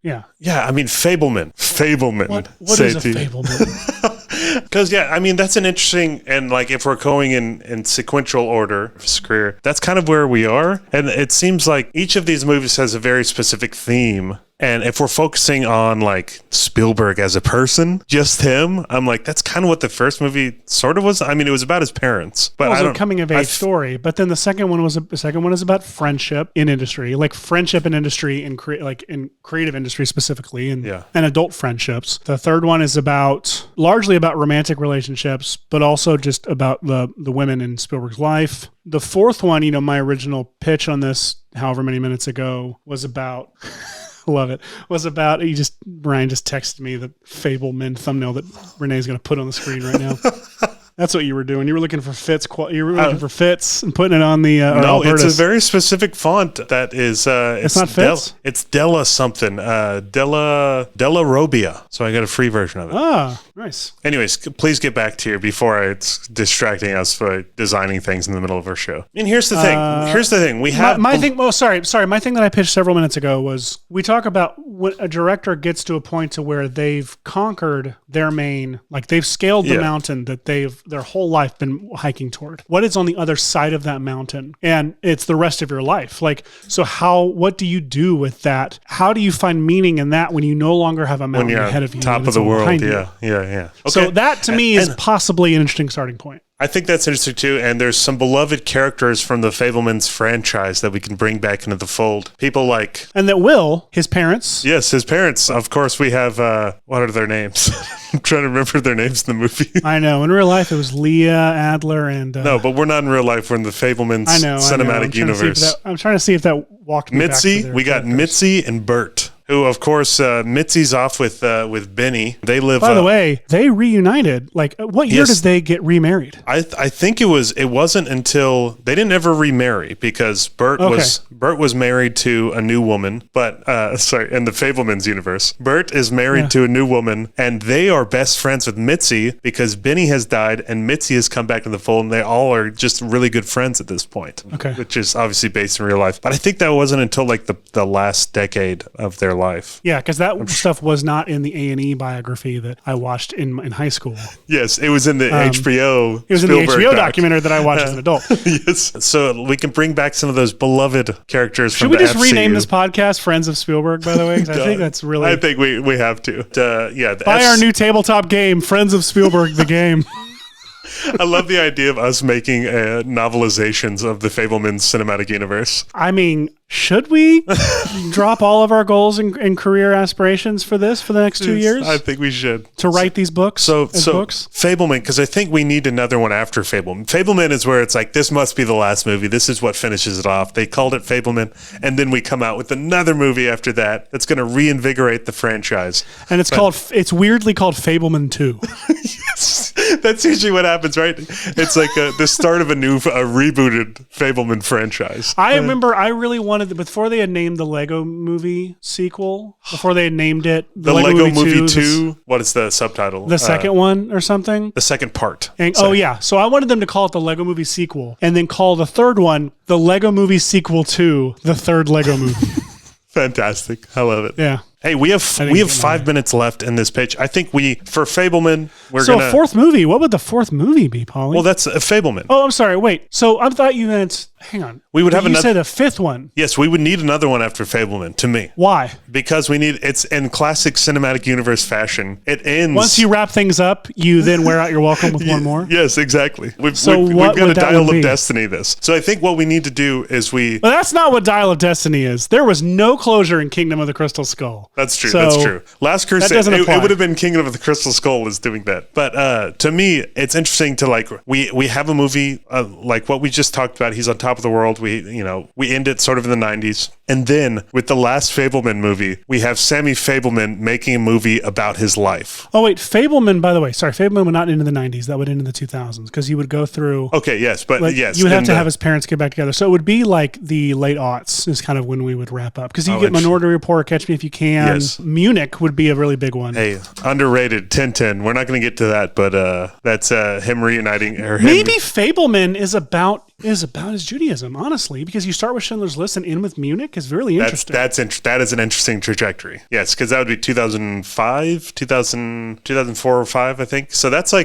Yeah, I mean, Fabelman. What is a Fabelman? Because, that's an interesting, and like if we're going in sequential order of his career, that's kind of where we are. And it seems like each of these movies has a very specific theme. And if we're focusing on like Spielberg as a person, just him, I'm like, that's kind of what the first movie sort of was. I mean, it was about his parents, but it was a coming of age story. But then the second one is about friendship in industry, like friendship in industry and in creative industry specifically, and adult friendships. The third one is largely about romantic relationships, but also just about the women in Spielberg's life. The fourth one, my original pitch on this, however many minutes ago, was about. Love it. Ryan just texted me the Fabelman thumbnail that Renee's going to put on the screen right now. That's what you were doing. You were looking for Fitz. You were looking for Fitz and putting it on the. No, it's a very specific font. That is. It's not Fitz. It's Della something. Della Robia. So I got a free version of it. Ah, nice. Anyways, please get back to here before it's distracting us by designing things in the middle of our show. And here's the thing. We have my thing. Oh, sorry. My thing that I pitched several minutes ago was we talk about when a director gets to a point to where they've conquered their main, like they've scaled the mountain that their whole life been hiking toward. What is on the other side of that mountain? And it's the rest of your life. Like, so what do you do with that? How do you find meaning in that when you no longer have a mountain ahead of you? Top of the world. Yeah. Okay. So that to me is possibly an interesting starting point. I think that's interesting too, and there's some beloved characters from the Fabelmans franchise that we can bring back into the fold. People like... And that his parents. Yes, his parents. Of course, we have... what are their names? I'm trying to remember their names in the movie. I know. In real life, it was Leah, Adler, and... No, but we're not in real life. We're in the Fabelmans cinematic universe. I'm trying to see if that walked me Mitzi, back to we got characters. Mitzi and Bert. Who, of course, Mitzi's off with Benny. They live. By the way, they reunited. Like, what year did they get remarried? I think it wasn't until they didn't ever remarry because Bert was married to a new woman. But in the Fabelmans universe, Bert is married to a new woman, and they are best friends with Mitzi because Benny has died and Mitzi has come back to the fold, and they all are just really good friends at this point. Okay, which is obviously based in real life. But I think that wasn't until like the last decade of their life. Yeah, because that stuff was not in the A&E biography that I watched in high school. Yes, it was in the HBO. It was Spielberg in the HBO documentary that I watched as an adult. Yes, so we can bring back some of those beloved characters. Should from we the just FCU. Rename this podcast "Friends of Spielberg"? By the way, 'cause I think that's really. I think we have to. Buy our new tabletop game, Friends of Spielberg, the game. I love the idea of us making novelizations of the Fabelmans cinematic universe. I mean, should we drop all of our goals and career aspirations for the next 2 years? I think we should. To write these books books? Fabelman, because I think we need another one after Fabelman. Fabelman is where it's like, this must be the last movie. This is what finishes it off. They called it Fabelman, and then we come out with another movie after that that's going to reinvigorate the franchise. And it's weirdly called Fabelman 2. Yes. That's usually what happens, right? It's like the start of a rebooted Fabelman franchise. I remember I really wanted, before they had named the Lego Movie sequel, before they had named it the Lego Movie 2. What is the subtitle? The second one or something? The second part. Oh, yeah. So I wanted them to call it the Lego Movie sequel and then call the third one the Lego Movie sequel to the third Lego movie. Fantastic. I love it. Yeah. Hey, we have 5 minutes left in this pitch. I think for Fabelman, a fourth movie. What would the fourth movie be, Paulie? Well, that's a Fabelman. Oh, I'm sorry. Wait. So I thought you meant. Hang on. We would have You another. said a fifth one. Yes, we would need another one after Fabelman. To me, Why? because it's in classic cinematic universe fashion. It ends Once you wrap things up, you then wear out your welcome with one more. Yes, exactly. We've So got what a would that Dial one of be? Destiny. This. So I think what we need to do is But that's not what Dial of Destiny is. There was no closure in Kingdom of the Crystal Skull. That's true. So That's true. Last Crusade, doesn't it apply. would have been Kingdom of the Crystal Skull is doing that. But to me, it's interesting to we have a movie like what we just talked about. He's on top of the world. We end it sort of in the 90s. And then with the last Fabelman movie, we have Sammy Fabelman making a movie about his life. Oh, wait. Fabelman, by the way. Sorry, Fabelman would not end in the 90s. That would end in the 2000s because he would go through. Okay, yes. But yes. You would have to have his parents get back together. So it would be like the late aughts is kind of when we would wrap up. Because you get Minority Report, Catch Me If You Can. Yes. Munich would be a really big one. Hey, underrated 10-10. We're not going to get to that, but that's him reuniting. Maybe Fabelman is about his Judaism, honestly, because you start with Schindler's List and end with Munich is really interesting. That is an interesting trajectory. Yes, because that would be 2005, 2004 or 5, I think. So that's a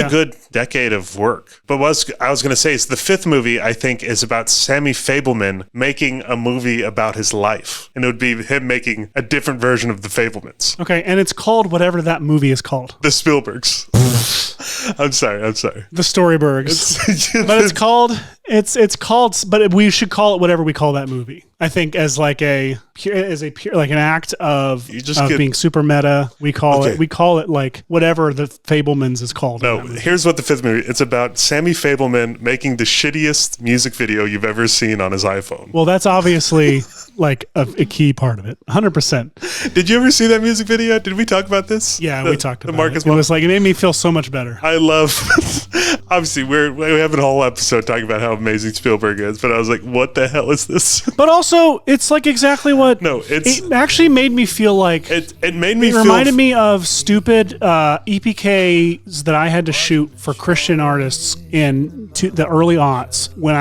good decade of work. But what I was going to say is the fifth movie, I think, is about Sammy Fabelman making a movie about his life. And it would be him making a different version of the Fabelmans. Okay, and it's called whatever that movie is called. The Spielbergs. I'm sorry. The Storybergs. But it's called, but we should call it whatever we call that movie. I think as like an act of being super meta. We call it like whatever the Fabelmans is called. No, here's what the fifth movie. It's about Sammy Fabelman making the shittiest music video you've ever seen on his iPhone. Well, that's obviously like a key part of it. 100%. Did you ever see that music video? Did we talk about this? Yeah, we talked about the Marcus it. It was like, it made me feel so much better. I love, obviously we have a whole episode talking about how amazing Spielberg is, but I was like, what the hell is this? But also, it's like exactly what. No, it actually made me feel like it made me. It reminded me of stupid EPKs that I had to shoot for Christian artists in the early aughts when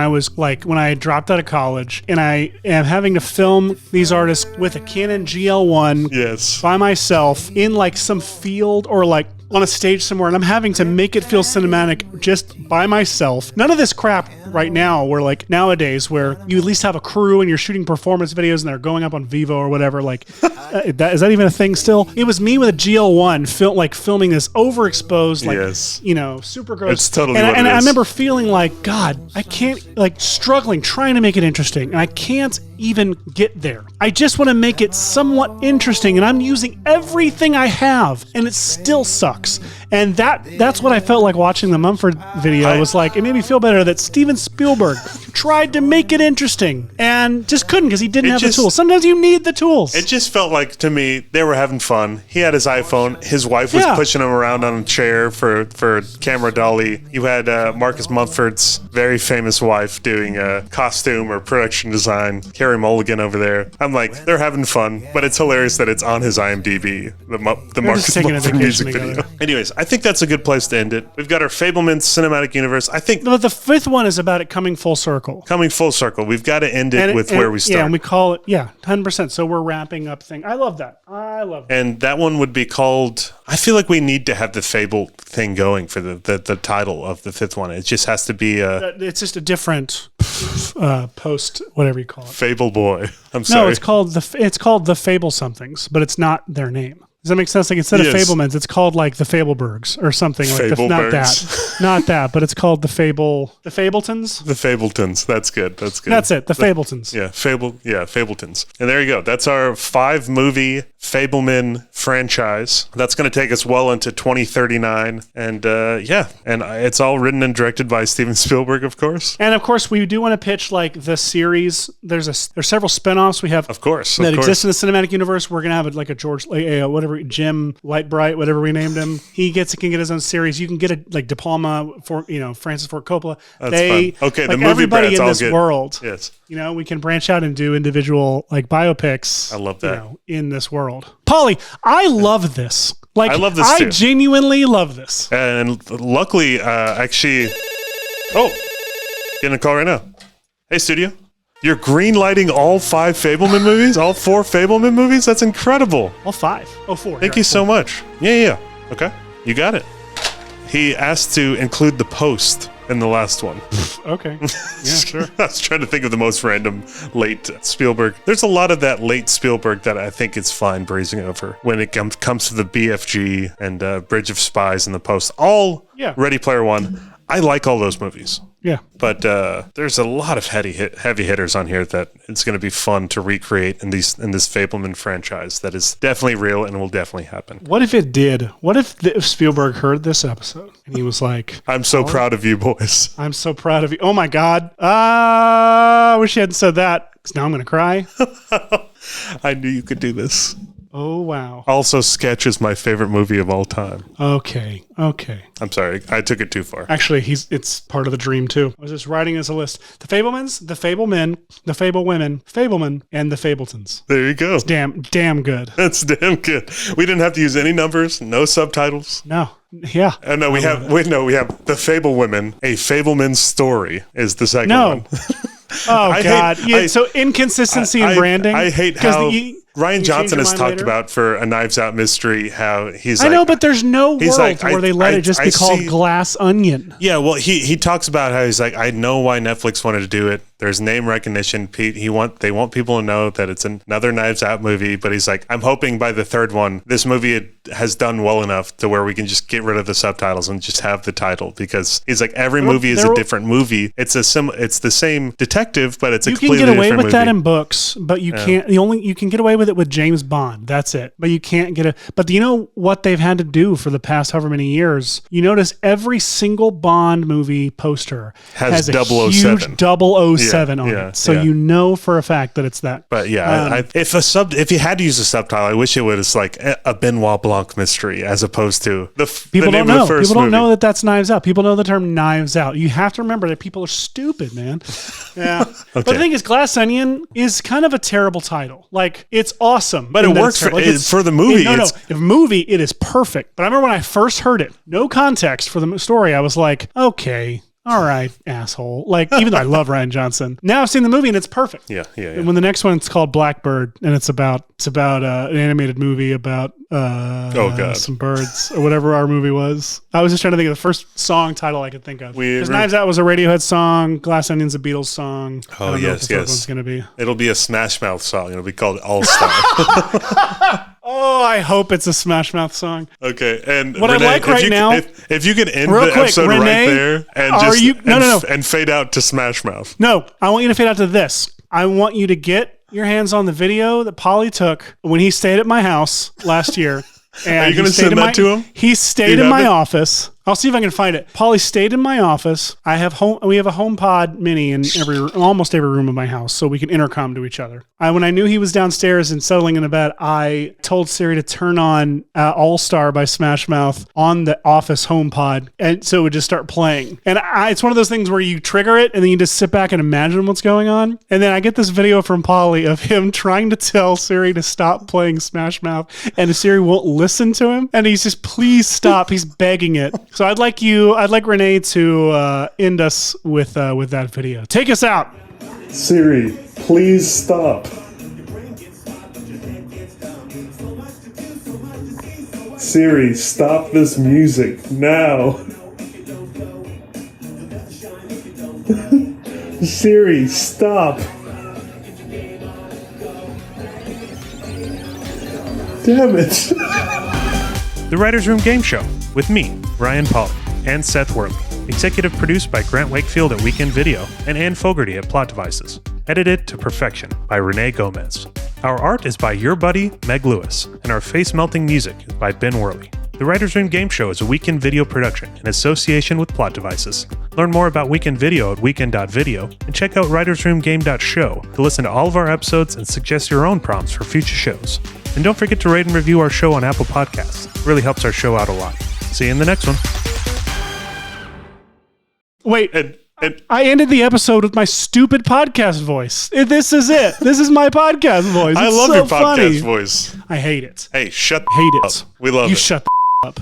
I dropped out of college and I am having to film these artists with a Canon GL1 yes. by myself in like some field or like on a stage somewhere, and I'm having to make it feel cinematic just by myself. None of this crap right now where like nowadays where you at least have a crew and you're shooting performance videos and they're going up on Vivo or whatever. Like, is that even a thing still? It was me with a GL1 filming this overexposed, like, yes. super gross. It's totally and, what and it is. I remember feeling like, God, I can't, like struggling, trying to make it interesting, and I can't even get there. I just want to make it somewhat interesting, and I'm using everything I have, and it still sucks. And that's what I felt like watching the Mumford video. It was like, it made me feel better that Steven Spielberg tried to make it interesting and just couldn't because he didn't have the tools. Sometimes you need the tools. It just felt like, to me, they were having fun. He had his iPhone. His wife was pushing him around on a chair for camera dolly. You had Marcus Mumford's very famous wife doing costume or production design. Carey Mulligan over there. I'm like, they're having fun, but it's hilarious that it's on his IMDb, the Marcus Mumford music video. Anyways, I think that's a good place to end it. We've got our Fabelmans cinematic universe. I think but the fifth one is about it coming full circle. Coming full circle. We've got to end it with where we start. Yeah, and we call it, 100%. So we're wrapping up thing. I love that. And that one would be called, I feel like we need to have the Fable thing going for the title of the fifth one. It just has to be it's just a different post, whatever you call it. Fable Boy. I'm sorry. No, it's called the Fable somethings, but it's not their name. Does that make sense? Like instead of Fabelmans, it's called like the Fablebergs or something like not that, but it's called the Fabletons. The Fabletons. That's good. That's good. That's it. The Fabletons. Fabletons. And there you go. That's our 5 movie Fabelman franchise. That's going to take us well into 2039. And it's all written and directed by Steven Spielberg, of course. And of course, we do want to pitch like the series. There's several spinoffs we have, of course, that exist in the cinematic universe. We're gonna have like a Jim Lightbright, whatever we named him. He can get his own series. You can get it like De Palma for Francis Ford Coppola. That's fun. Okay, like the movie everybody brats in all this get, world. Yes, we can branch out and do individual like biopics. I love that. In this world, Polly, I love this. Like, I love this too. I genuinely love this. And luckily, getting a call right now. Hey, studio. You're green lighting all 5 Fabelman movies? All 4 Fabelman movies? That's incredible. All 5. Oh, 4. Thank you so much. Yeah. Okay. You got it. He asked to include the post in the last one. Okay. Yeah, sure. I was trying to think of the most random late Spielberg. There's a lot of that late Spielberg that I think it's fine breezing over when it comes to the BFG and Bridge of Spies and the post. All Ready Player One. I like all those movies. Yeah. But there's a lot of heavy hitters on here that it's going to be fun to recreate in this Fabelman franchise that is definitely real and will definitely happen. What if it did? What if Spielberg heard this episode and he was like, I'm so proud of you, boys. I'm so proud of you. Oh my God. I wish you hadn't said that because now I'm going to cry. I knew you could do this. Oh, wow. Also, Sketch is my favorite movie of all time. Okay. I'm sorry. I took it too far. Actually, it's part of the dream, too. I was just writing as a list. The Fabelmans, the Fablemen, the Fablewomen, Fableman, and the Fabletons. There you go. It's damn good. That's damn good. We didn't have to use any numbers, no subtitles. No. Yeah. No, we have The Fablewomen, A Fableman's Story is the second one. Oh, God. So inconsistency in branding. I hate how Ryan Johnson has talked about for A Knives Out Mystery how he's I know, but there's no world where they let it just be called Glass Onion. Yeah, well, he talks about how he's like, I know why Netflix wanted to do it. There's name recognition. They want people to know that it's another Knives Out movie, but he's like, I'm hoping by the third one, this movie has done well enough to where we can just get rid of the subtitles and just have the title, because he's like, every movie is a different movie. It's the same detective, but it's a completely different movie. You can get away with that in books, but you can't. You can get away with it with James Bond. That's it. But you can't get it. But you know what they've had to do for the past however many years? You notice every single Bond movie poster has a 007. Huge 007 on it. So you know for a fact that it's that. But if you had to use a subtitle, I wish it was like a Benoit Blanc mystery as opposed to people the name don't know. of the first People don't movie. know that that's Knives Out. People know the term Knives Out. You have to remember that people are stupid, man. Yeah. Okay. But the thing is, Glass Onion is kind of a terrible title. Like, it's awesome, but it works for the movie. The movie, it is perfect. But I remember when I first heard it, no context for the story, I was like, okay, all right, asshole. Like, even though I love Ryan Johnson, now I've seen the movie and it's perfect. Yeah. And when the next one's called Blackbird, and it's about an animated movie about some birds or whatever our movie was. I was just trying to think of the first song title I could think of. Because Knives Out was a Radiohead song, Glass Onion's a Beatles song. Oh, yes. One's gonna be. It'll be a Smash Mouth song. It'll be called All Star. Oh, I hope it's a Smash Mouth song. Okay, and what Rene, I like right now, if you can end real the quick, episode Rene, right there and and fade out to Smash Mouth. No, I want you to fade out to this. I want you to get your hands on the video that Polly took when he stayed at my house last year. And are you going to send that to him? He stayed in my office. I'll see if I can find it. Polly stayed in my office. We have a HomePod Mini in almost every room of my house, so we can intercom to each other. When I knew he was downstairs and settling in a bed, I told Siri to turn on All Star by Smash Mouth on the office HomePod, and so it would just start playing. And it's one of those things where you trigger it, and then you just sit back and imagine what's going on. And then I get this video from Polly of him trying to tell Siri to stop playing Smash Mouth, and Siri won't listen to him, and he's just, please stop. He's begging it. So I'd like Rene to end us with that video. Take us out. Siri, please stop. Siri, stop this music now. Siri, stop. Damn it. The Writers' Room Game Show with me, Ryan Pollock, and Seth Worley. Executive produced by Grant Wakefield at Weekend Video and Ann Fogerty at Plot Devices. Edited to perfection by Rene Gomez. Our art is by your buddy, Meg Lewis, and our face-melting music is by Ben Worley. The Writers' Room Game Show is a Weekend Video production in association with Plot Devices. Learn more about Weekend Video at weekend.video and check out writersroomgame.show to listen to all of our episodes and suggest your own prompts for future shows. And don't forget to rate and review our show on Apple Podcasts. It really helps our show out a lot. See you in the next one. Wait, I ended the episode with my stupid podcast voice. This is it. This is my podcast voice. I It's love so your podcast funny. voice. I hate it. Hey, shut Hate up. it. We love You it. shut the up.